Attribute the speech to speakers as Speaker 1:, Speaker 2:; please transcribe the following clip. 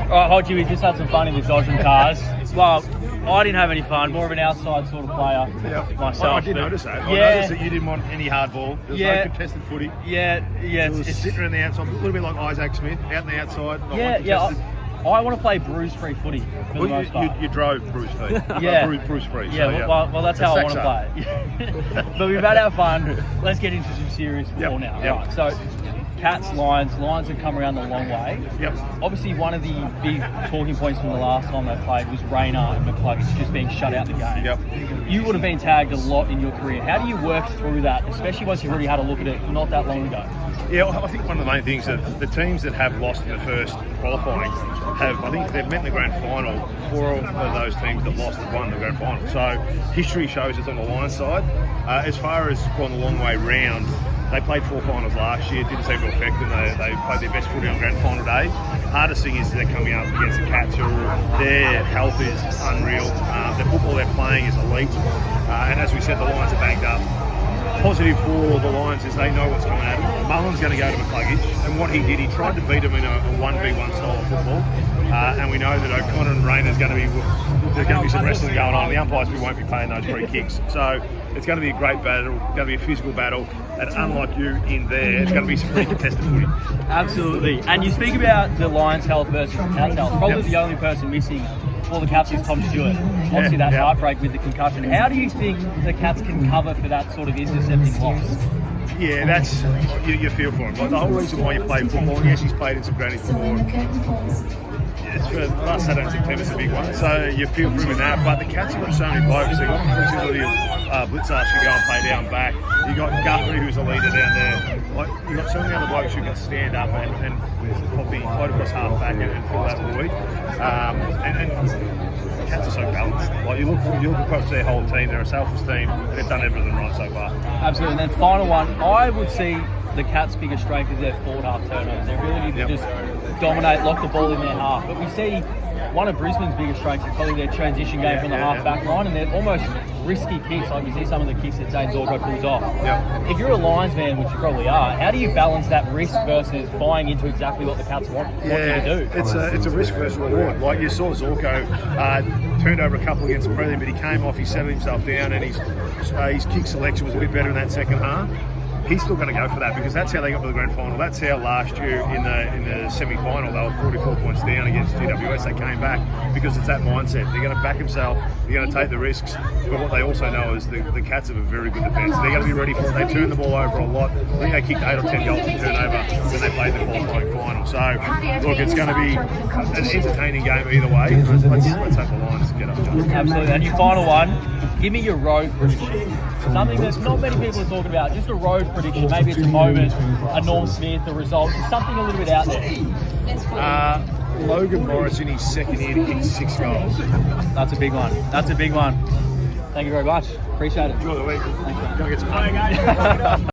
Speaker 1: Right, Hodgie, we just had some fun in the dodging cars. Well, I didn't have any fun. More of an outside sort of player myself.
Speaker 2: I did notice that. I
Speaker 1: Yeah.
Speaker 2: noticed that you didn't want any hard ball. There was no contested footy.
Speaker 1: Yeah.
Speaker 2: It was sitting around the outside, a little bit like Isaac Smith, out on the outside.
Speaker 1: I want to play bruise-free footy for the most part.
Speaker 2: You drove bruise-free. Bruise-free.
Speaker 1: Yeah,
Speaker 2: so,
Speaker 1: well, that's how I want to play it. But we've had our fun. Let's get into some serious football now.
Speaker 2: Yep.
Speaker 1: Right, so Cats, Lions have come around the long way.
Speaker 2: Yep.
Speaker 1: Obviously, one of the big talking points from the last time they played was Rayner and McCluggage just being shut out the game.
Speaker 2: Yep.
Speaker 1: You would have been tagged a lot in your career. How do you work through that, especially once you've already had a look at it not that long ago?
Speaker 2: Yeah, I think one of the main things that the teams that have lost in the first qualifying I think they've met in the grand final. 4 of those teams that lost have won the grand final. So history shows us on the Lions side. As far as going the long way round, they played 4 finals last year. It didn't seem to affect them. They played their best footy on grand final day. Hardest thing is they're coming up against the Cats, who their health is unreal. The football they're playing is elite. And as we said, the Lions are banged up. Positive for the Lions is they know what's coming at them. Mullen's going to go to McCluggage, and what he did, he tried to beat him in a 1v1 style of football. And we know that O'Connor and Rayner's going to be, there's going to be some wrestling going on. The umpires won't be paying those free kicks. So it's going to be a great battle, it's going to be a physical battle. And unlike you in there, it's going to be some pretty contested footy.
Speaker 1: Absolutely. And you speak about the Lions' health versus the Cats' health. Probably the only person missing for the Cats is Tom Stewart. Obviously that heartbreak with the concussion. How do you think the Cats can cover for that sort of intercepting loss?
Speaker 2: Yeah, that's you feel for him. Like the whole reason why you play football, and yes, he's played in some grannies before. It's for last Saturday in September is a big one, so you feel for him in that. But the Cats have got so many blokes. They've got the flexibility of Blitzarch who go and play down back. You got Guthrie who's a leader down there. Like you got so many other blokes who can stand up and probably float across half back and fill that void. And Cats are so balanced. Like you look across their whole team, they're a selfless team. They've done everything right so far.
Speaker 1: Absolutely. And then final one, I would see the Cats' biggest strength is their forward half turnovers. Their ability to just dominate, lock the ball in their half. But we see one of Brisbane's biggest strengths is probably their transition game from the half-back line, and they're almost risky kicks. Like we see some of the kicks that Zane Zorko pulls off.
Speaker 2: Yep.
Speaker 1: If you're a Lions fan, which you probably are, how do you balance that risk versus buying into exactly what the Cats want you to do?
Speaker 2: It's a risk versus reward. Like you saw Zorko turned over a couple against Australia, but he came off, he settled himself down, and his kick selection was a bit better in that second half. He's still going to go for that because that's how they got to the grand final. That's how last year in the semi-final they were 44 points down against GWS. They came back because it's that mindset. They're going to back himself. They're going to take the risks. But what they also know is the Cats have a very good defence. They're going to be ready for it. They turn the ball over a lot. I think they kicked 8 or 10 goals in turnover when they played the qualifying final. So look, it's going to be an entertaining game either way. Let's hope the Lions get up.
Speaker 1: Absolutely. And your final one, give me your road prediction. Something that not many people are talking about. Just a road prediction. Maybe it's a moment, a Norm Smith, a result, something a little bit out there.
Speaker 2: Logan Morris in his second year to kick 6 goals.
Speaker 1: That's a big one. Thank you very much. Appreciate it.
Speaker 2: Enjoy the week.
Speaker 1: Thanks, man.
Speaker 2: Go get some money.